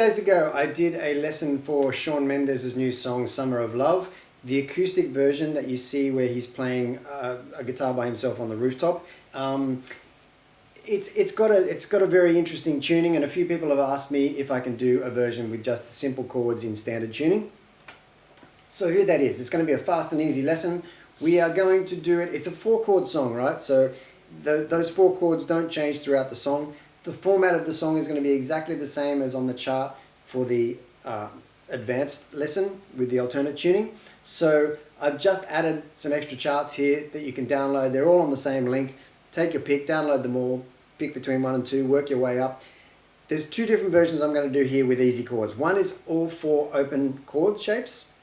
days ago I did a lesson for Shawn Mendes' new song Summer of Love. The acoustic version that you see where he's playing a guitar by himself on the rooftop. It's got a very interesting tuning, and a few people have asked me if I can do a version with just simple chords in standard tuning. So here that is. It's going to be a fast and easy lesson. We are going to do it. It's a 4-chord song, right? So those 4 chords don't change throughout the song. The format of the song is going to be exactly the same as on the chart for the advanced lesson with the alternate tuning. So I've just added some extra charts here that you can download. They're all on the same link. Take your pick, download them all, pick between 1 and 2, work your way up. There's 2 different versions I'm going to do here with easy chords. One is all 4 open chord shapes,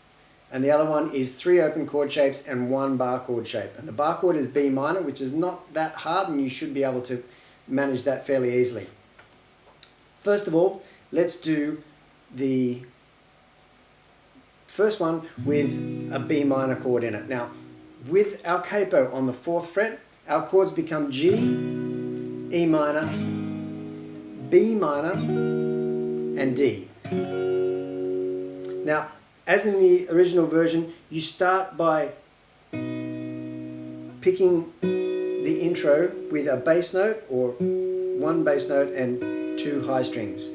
and the other one is 3 open chord shapes and 1 bar chord shape. And the bar chord is B minor, which is not that hard, and you should be able to manage that fairly easily. First of all, let's do the first one with a B minor chord in it. Now, with our capo on the 4th fret, our chords become G, E minor, B minor, and D. Now, as in the original version, you start by picking the intro with a bass note, or 1 bass note and 2 high strings.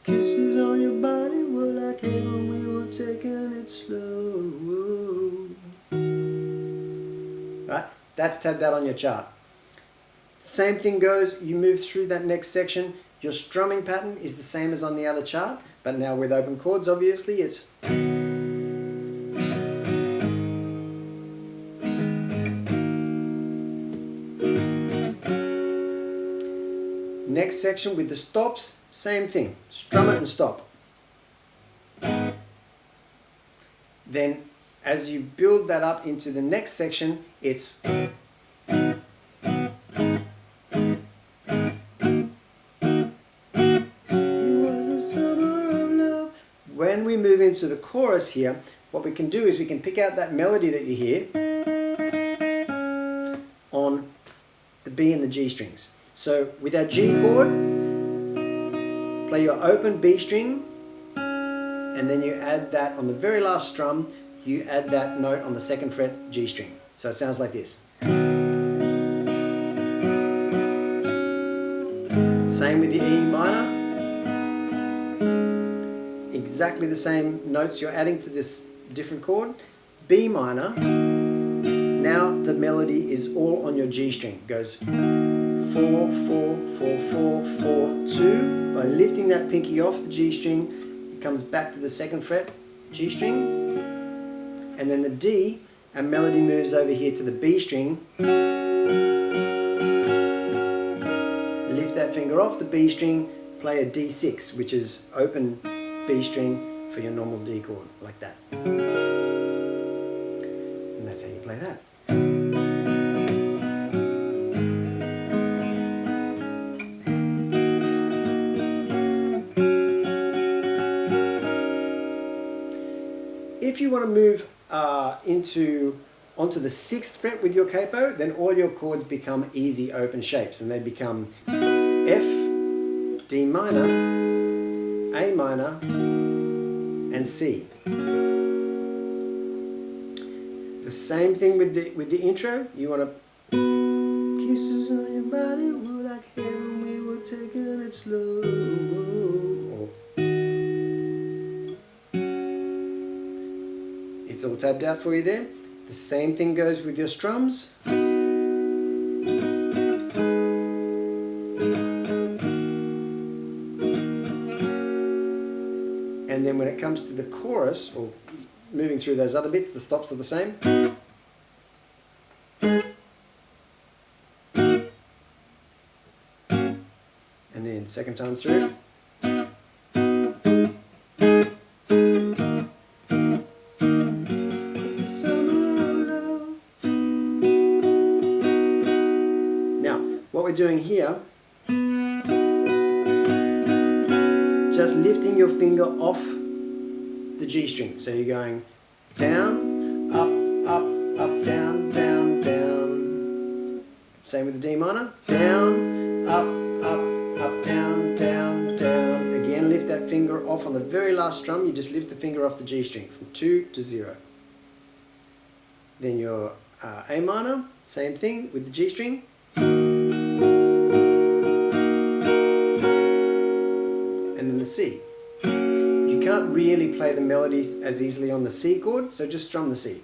Kisses on your body were like heaven, we were taking it slow. Right? That's tabbed out on your chart. Same thing goes, you move through that next section. Your strumming pattern is the same as on the other chart, but now with open chords, obviously, it's next section with the stops, same thing. Strum it and stop. Then as you build that up into the next section, it's when we move into the chorus here, what we can do is we can pick out that melody that you hear on the B and the G strings. So with our G chord, play your open B string, and then you add that on the very last strum, you add that note on the 2nd fret G string. So it sounds like this. Same with the E minor. Exactly the same notes you're adding to this different chord. B minor, now the melody is all on your G string. It goes 4, 4, 4, 4, 4, 2. By lifting that pinky off the G string, it comes back to the 2nd fret G string. And then the D, our melody moves over here to the B string. Lift that finger off the B string, play a D6, which is open B string for your normal D chord, like that. And that's how you play that. If you want to move onto the 6th fret with your capo, then all your chords become easy open shapes, and they become F, D minor, A minor, and C. The same thing with the intro. You want to kisses on your body were like heaven, we were taking it slow. It's all tabbed out for you there. The same thing goes with your strums. And then when it comes to the chorus, or moving through those other bits, the stops are the same. And then 2nd time through. What we're doing here, just lifting your finger off the G string. So you're going down, up, up, up, down, down, down. Same with the D minor. Down, up, up, up, down, down, down. Again, lift that on the very last strum, you just lift the finger off the G string from 2 to 0. Then your A minor, same thing with the G string. And then the C. You can't really play the melodies as easily on the C chord, so just strum the C.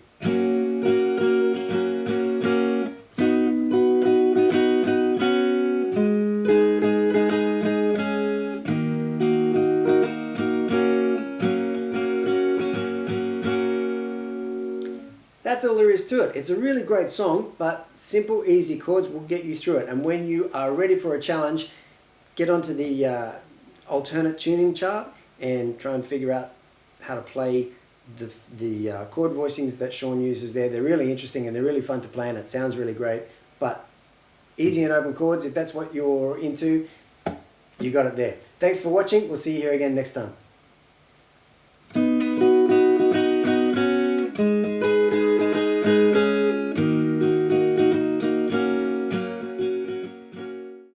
That's all there is to it. It's a really great song, but simple, easy chords will get you through it. And when you are ready for a challenge, get onto the alternate tuning chart and try and figure out how to play the chord voicings that Shawn uses there. They're really interesting and they're really fun to play, and it sounds really great. But easy and open chords, if that's what you're into, you got it there. Thanks for watching. We'll see you here again next time.